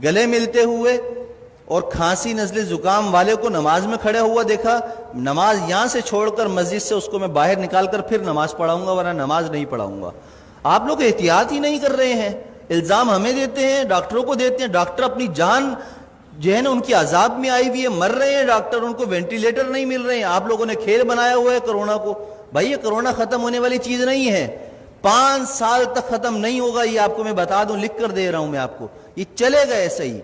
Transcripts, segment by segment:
گلے ملتے ہوئے اور کھانسی نزلے زکام والے کو نماز میں کھڑا ہوا دیکھا، نماز یہاں سے چھوڑ کر مسجد سے اس کو میں باہر نکال کر پھر نماز پڑھاؤں گا، ورنہ نماز نہیں پڑھاؤں گا۔ آپ لوگ احتیاط ہی نہیں کر رہے ہیں، الزام ہمیں دیتے ہیں، ڈاکٹروں کو دیتے ہیں، ڈاکٹر اپنی جان جو ہے نا ان کی عذاب میں آئی ہوئی ہے، مر رہے ہیں ڈاکٹر، ان کو وینٹیلیٹر نہیں مل رہے ہیں۔ آپ لوگوں نے کھیل بنایا ہوا ہے کرونا کو۔ بھائی یہ کرونا ختم ہونے والی چیز نہیں ہے، 5 سال تک ختم نہیں ہوگا، یہ آپ کو میں بتا دوں، لکھ کر دے رہا ہوں میں آپ کو، یہ چلے گا ایسا ہی۔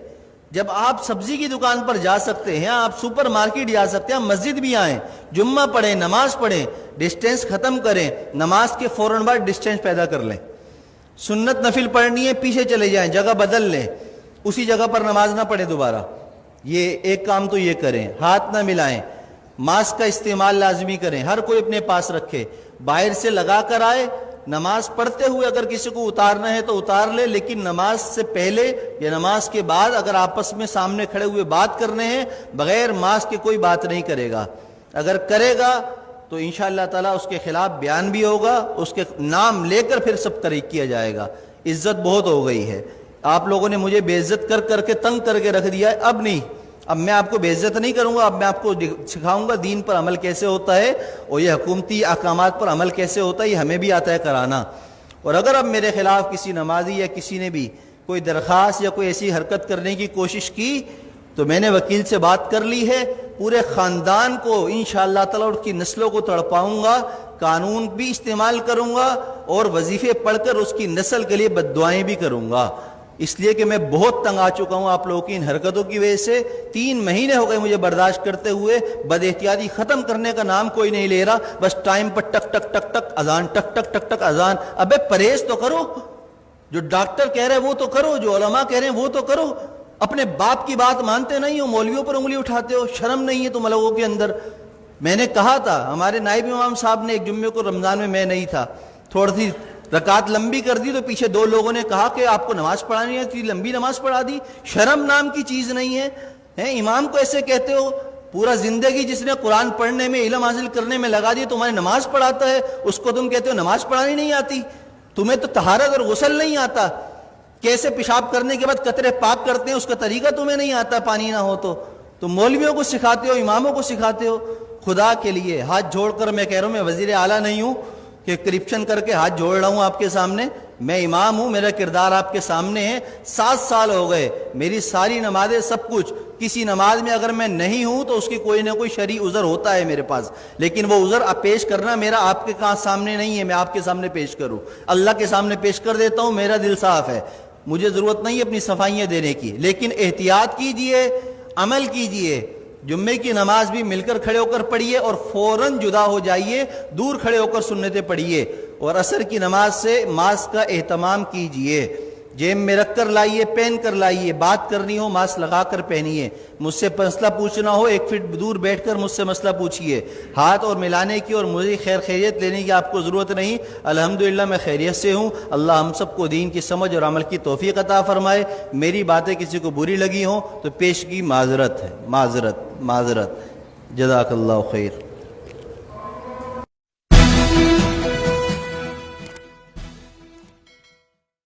جب آپ سبزی کی دکان پر جا سکتے ہیں، آپ سپر مارکیٹ جا سکتے ہیں، مسجد بھی آئیں، جمعہ پڑھیں، نماز پڑھیں، ڈسٹینس ختم کریں، نماز کے فوراً بعد ڈسٹینس پیدا کر لیں۔ سنت نفل پڑھنی ہے، پیچھے چلے جائیں، جگہ بدل لیں، اسی جگہ پر نماز نہ پڑھیں دوبارہ۔ یہ ایک کام تو یہ کریں، ہاتھ نہ ملائیں، ماسک کا استعمال لازمی کریں، ہر کوئی اپنے پاس رکھے، باہر سے لگا کر آئے، نماز پڑھتے ہوئے اگر کسی کو اتارنا ہے تو اتار لے، لیکن نماز سے پہلے یا نماز کے بعد اگر آپس میں سامنے کھڑے ہوئے بات کرنے ہیں، بغیر ماسک کے کوئی بات نہیں کرے گا۔ اگر کرے گا تو انشاءاللہ تعالیٰ اس کے خلاف بیان بھی ہوگا، اس کے نام لے کر پھر سب طریق کیا جائے گا۔ عزت بہت ہو گئی ہے، آپ لوگوں نے مجھے بے عزت کر کر کے تنگ کر کے رکھ دیا ہے، اب نہیں، اب میں آپ کو بے عزت نہیں کروں گا، اب میں آپ کو سکھاؤں گا دین پر عمل کیسے ہوتا ہے، اور یہ حکومتی احکامات پر عمل کیسے ہوتا ہے، یہ ہمیں بھی آتا ہے کرانا۔ اور اگر اب میرے خلاف کسی نمازی یا کسی نے بھی کوئی درخواست یا کوئی ایسی حرکت کرنے کی کوشش کی تو میں نے وکیل سے بات کر لی ہے، پورے خاندان کو انشاءاللہ تعالیٰ اس کی نسلوں کو تڑپاؤں گا، قانون بھی استعمال کروں گا، اور وظیفے پڑھ کر اس کی نسل کے لیے بد دعائیں بھی کروں گا، اس لیے کہ میں بہت تنگ آ چکا ہوں آپ لوگوں کی ان حرکتوں کی وجہ سے۔ 3 مہینے ہو گئے مجھے برداشت کرتے ہوئے، بد احتیاطی ختم کرنے کا نام کوئی نہیں لے رہا، بس ٹائم پر ٹک ٹک ٹک ٹک اذان، ٹک ٹک ٹک ٹک اذان۔ ابے پرہیز تو کرو، جو ڈاکٹر کہہ رہے وہ تو کرو، جو علماء کہہ رہے ہیں وہ تو کرو، اپنے باپ کی بات مانتے نہیں ہو، مولویوں پر انگلی اٹھاتے ہو، شرم نہیں ہے تم لوگوں کے اندر۔ میں نے کہا تھا، ہمارے نائب امام صاحب نے ایک جمعے کو رمضان میں نہیں تھا، تھوڑی سی رکعت لمبی کر دی تو پیچھے 2 لوگوں نے کہا کہ آپ کو نماز پڑھانی ہے، اتنی لمبی نماز پڑھا دی، شرم نام کی چیز نہیں ہے، امام کو ایسے کہتے ہو؟ پورا زندگی جس نے قرآن پڑھنے میں، علم حاصل کرنے میں لگا دی، تمہاری نماز پڑھاتا ہے، اس کو تم کہتے ہو نماز پڑھانی نہیں آتی؟ تمہیں تو طہارت اور غسل نہیں آتا، کیسے پیشاب کرنے کے بعد قطرے پاک کرتے ہیں اس کا طریقہ تمہیں نہیں آتا، پانی نہ ہو تو تم مولویوں کو سکھاتے ہو، اماموں کو سکھاتے ہو۔ خدا کے لیے ہاتھ جوڑ کر میں کہہ رہا ہوں، میں وزیر اعلیٰ نہیں ہوں کہ کرپشن کر کے ہاتھ جوڑ رہا ہوں آپ کے سامنے، میں امام ہوں، میرا کردار آپ کے سامنے ہے۔ 7 سال ہو گئے، میری ساری نمازیں، سب کچھ، کسی نماز میں اگر میں نہیں ہوں تو اس کی کوئی نہ کوئی شرعی عذر ہوتا ہے میرے پاس، لیکن وہ عذر پیش کرنا میرا آپ کے سامنے نہیں ہے، میں آپ کے سامنے پیش کروں، اللہ کے سامنے پیش کر دیتا ہوں، میرا دل صاف ہے، مجھے ضرورت نہیں اپنی صفائیاں دینے کی۔ لیکن احتیاط کیجئے، عمل کیجئے، جمعے کی نماز بھی مل کر کھڑے ہو کر پڑھیے اور فوراً جدا ہو جائیے، دور کھڑے ہو کر سنتیں پڑھیے، اور عصر کی نماز سے ماسک کا اہتمام کیجئے، جیب میں رکھ کر لائیے، پہن کر لائیے، بات کرنی ہو ماسک لگا کر پہنیے، مجھ سے مسئلہ پوچھنا ہو 1 فٹ دور بیٹھ کر مجھ سے مسئلہ پوچھیے، ہاتھ اور ملانے کی اور مجھے خیریت لینے کی آپ کو ضرورت نہیں، الحمدللہ میں خیریت سے ہوں۔ اللہ ہم سب کو دین کی سمجھ اور عمل کی توفیق عطا فرمائے۔ میری باتیں کسی کو بری لگی ہوں تو پیشگی معذرت ہے، معذرت، جزاک اللہ خیر۔